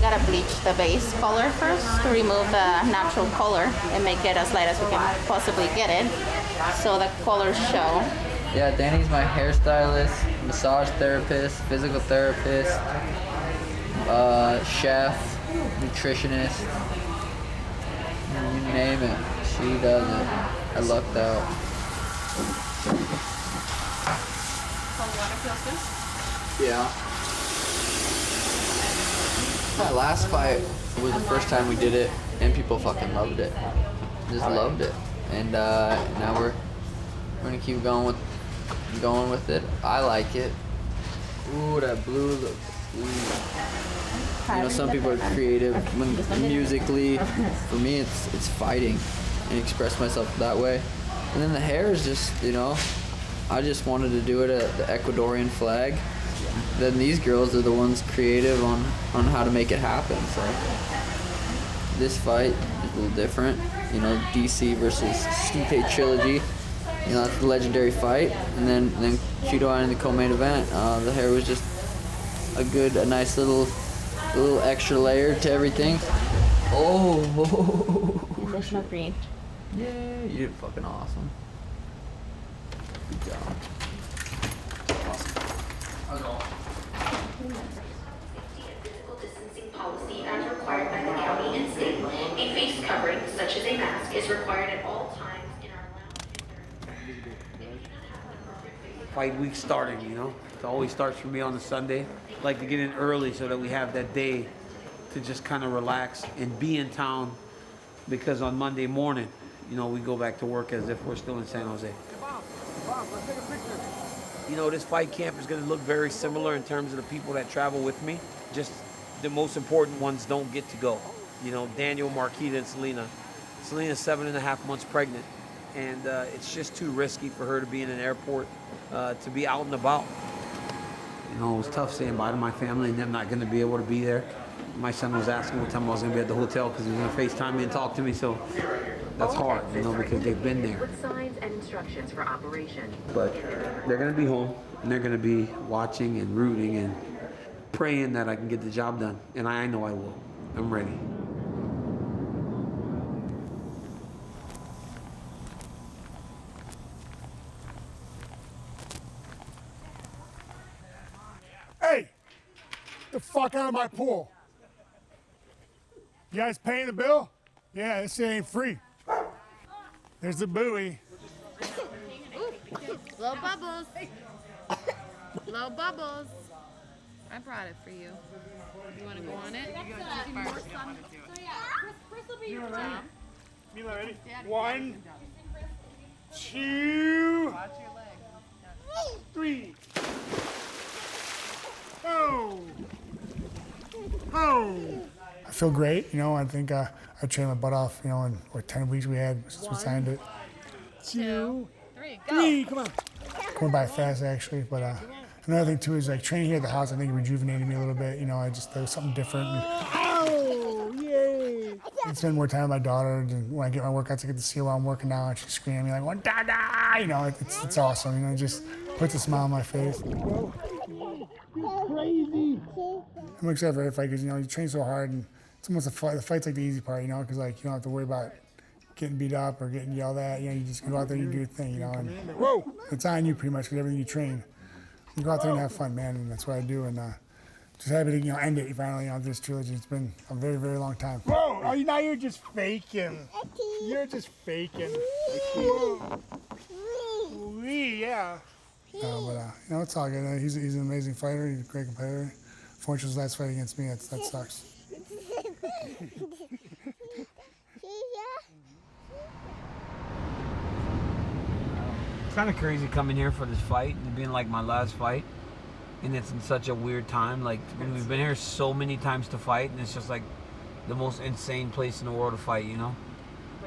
gotta bleach the base color first to remove the natural color and make it as light as we can possibly get it, so the colors show. Yeah, Danny's my hairstylist, massage therapist, physical therapist, chef, nutritionist, you name it, she does it. I lucked out. Cold water feels good? Yeah. That last fight was the first time we did it, and people fucking loved it. Just loved it. And now we're gonna keep going with it. I like it. Ooh, that blue looks sweet. You know, some people are creative musically. For me, it's fighting and express myself that way. And then the hair is just, you know, I just wanted to do it at the Ecuadorian flag. Then these girls are the ones creative on how to make it happen. So this fight is a little different. You know, DC versus Stipe trilogy. You know, that's the legendary fight. And then Cheeto in the co-main event. The hair was just a nice little extra layer to everything. Oh. Additional green. Yeah, you did fucking awesome. Good job. Physical distancing policy as required by the county and state. A face covering, such as a mask, is required at all times in our lounge. Fight week starting, you know. It always starts for me on a Sunday. I like to get in early so that we have that day to just kind of relax and be in town, because on Monday morning, you know, we go back to work as if we're still in San Jose. Let's take a picture. You know, this fight camp is going to look very similar in terms of the people that travel with me. Just the most important ones don't get to go. You know, Daniel, Marquita, and Selena. Selena's 7.5 months pregnant, and it's just too risky for her to be in an airport, to be out and about. You know, it was tough saying bye to my family and them not going to be able to be there. My son was asking what time I was going to be at the hotel because he was going to FaceTime me and talk to me, so that's hard, you know, because they've been there. With signs and instructions for operation. But they're going to be home, and they're going to be watching and rooting and praying that I can get the job done. And I know I will. I'm ready. Hey! Get the fuck out of my pool. You guys paying the bill? Yeah, this shit ain't free. There's the buoy. Blow bubbles. Blow bubbles. I brought it for you. You want to go on it? You ready? 1, 2, 3. Oh! Oh! I feel great, you know. I think I trained my butt off, you know, in 10 weeks we had since we signed it. 2, 3, come on. Going by fast, actually, but another thing too is like training here at the house. I think it rejuvenated me a little bit. You know, there was something different. Oh, yay! I spend more time with my daughter. And when I get my workouts, I get to see her while I'm working out, and she's screaming at me like, "What, Dada!" You know, it's awesome. You know, it just puts a smile on my face. Crazy. I'm excited for every fight because, you know, you train so hard, and it's almost the fight's like the easy part, you know, because like you don't have to worry about getting beat up or getting yelled at. You know, you just go out there and you do your thing, you know, and it's on you pretty much because everything you train. You go out there and have fun, man, and that's what I do. And just happy to, you know, end it finally on this trilogy. It's been a very, very long time. Whoa! Oh, now you're just faking. You're just faking. Yeah. But you know, it's all good. He's an amazing fighter. He's a great competitor. Fortunately, his last fight against me, that sucks. It's kind of crazy coming here for this fight and being like my last fight, and it's in such a weird time. Like, we've been here so many times to fight, and it's just like the most insane place in the world to fight, you know?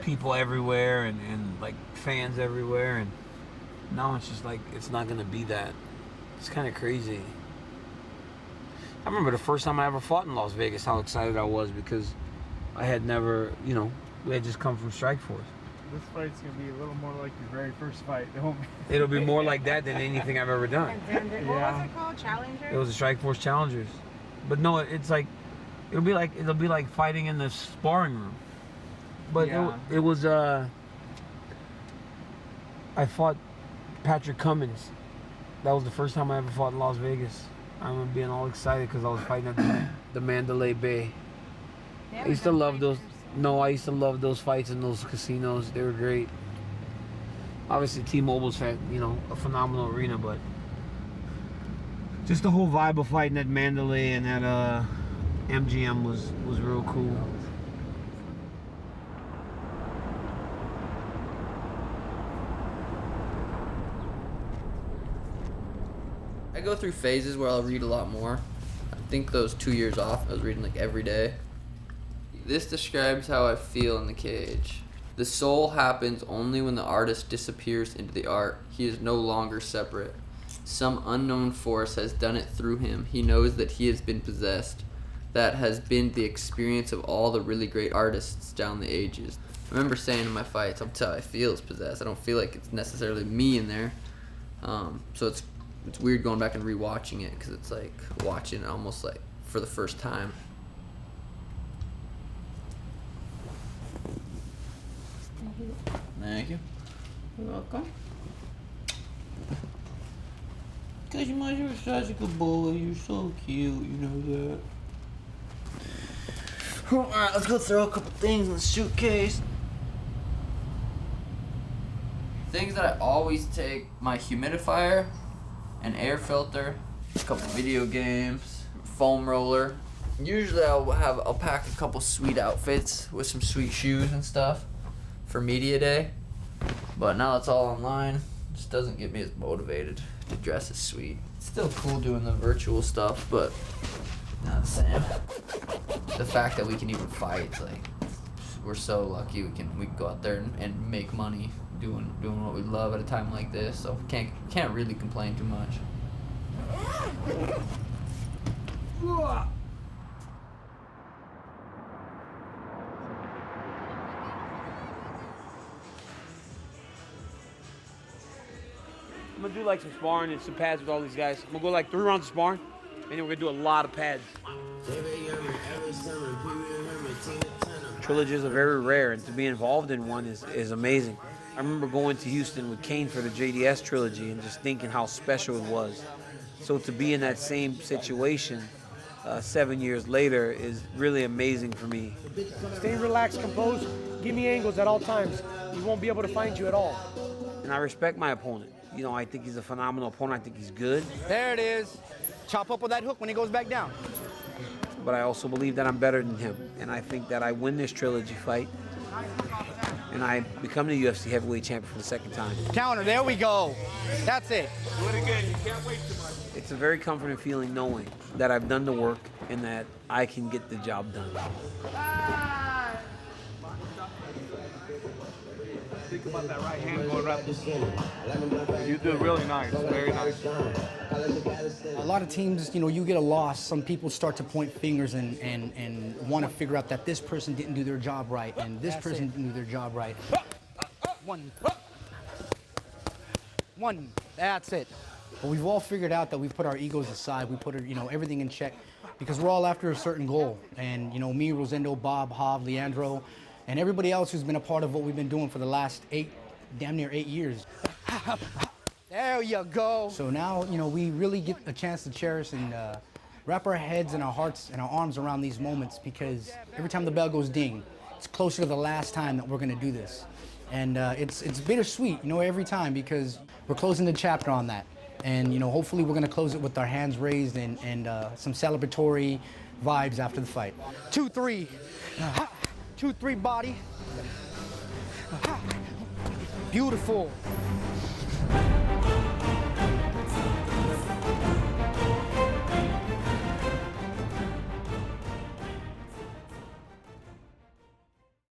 People everywhere and like fans everywhere, and now it's just like it's not gonna be that. It's kind of crazy. I remember the first time I ever fought in Las Vegas, how excited I was because I had never, you know, we had just come from Strikeforce. This fight's gonna be a little more like your very first fight. It'll be more like that than anything I've ever done. What was it called? Challenger? It was the Strikeforce Challengers. But no, it's like, it'll be like fighting in the sparring room. But Yeah. it was I fought Patrick Cummins. That was the first time I ever fought in Las Vegas. I remember being all excited because I was fighting at the Mandalay Bay. I used to love those. No, I used to love those fights in those casinos. They were great. Obviously, T-Mobile's had, you know, a phenomenal arena, but just the whole vibe of fighting at Mandalay and at MGM was real cool. I go through phases where I'll read a lot more. I think those 2 years off, I was reading like every day. This describes how I feel in the cage. The soul happens only when the artist disappears into the art. He is no longer separate. Some unknown force has done it through him. He knows that he has been possessed. That has been the experience of all the really great artists down the ages. I remember saying in my fights, I'm telling you, I feel it's possessed. I don't feel like it's necessarily me in there. So it's weird going back and rewatching it because it's like watching it almost like for the first time. Thank you. You're welcome. Cause you're such a good boy. You're so cute. You know that. Alright, let's go throw a couple things in the suitcase. Things that I always take: my humidifier, an air filter, a couple video games, foam roller. Usually I'll pack a couple sweet outfits with some sweet shoes and stuff for media day. But now it's all online. It just doesn't get me as motivated to dress as sweet. It's still cool doing the virtual stuff, but not the same. The fact that we can even fight, like, we're so lucky we can go out there and make money doing what we love at a time like this. So can't really complain too much. I'm gonna do like some sparring and some pads with all these guys. I'm gonna go like 3 rounds of sparring, and then we're gonna do a lot of pads. Trilogies are very rare, and to be involved in one is amazing. I remember going to Houston with Kane for the JDS trilogy and just thinking how special it was. So to be in that same situation 7 years later is really amazing for me. Stay relaxed, composed, give me angles at all times. He won't be able to find you at all. And I respect my opponent. You know, I think he's a phenomenal opponent. I think he's good. There it is. Chop up with that hook when he goes back down. But I also believe that I'm better than him. And I think that I win this trilogy fight. And I become the UFC heavyweight champion for the second time. Counter, there we go. That's it. Do it again, you can't wait too much. It's a very comforting feeling knowing that I've done the work and that I can get the job done. Think about that right hand going right. You do really nice, very nice. A lot of teams, you know, you get a loss. Some people start to point fingers and want to figure out that this person didn't do their job right and this person didn't do their job right. One. That's it. But we've all figured out that we've put our egos aside. We put, you know, everything in check because we're all after a certain goal. And, you know, me, Rosendo, Bob, Hav, Leandro, and everybody else who's been a part of what we've been doing for the last damn near 8 years. There you go. So now, you know, we really get a chance to cherish and wrap our heads and our hearts and our arms around these moments because every time the bell goes ding, it's closer to the last time that we're gonna do this. And it's bittersweet, you know, every time because we're closing the chapter on that. And, you know, hopefully we're gonna close it with our hands raised and some celebratory vibes after the fight. 2-3. 2-3 body. Beautiful.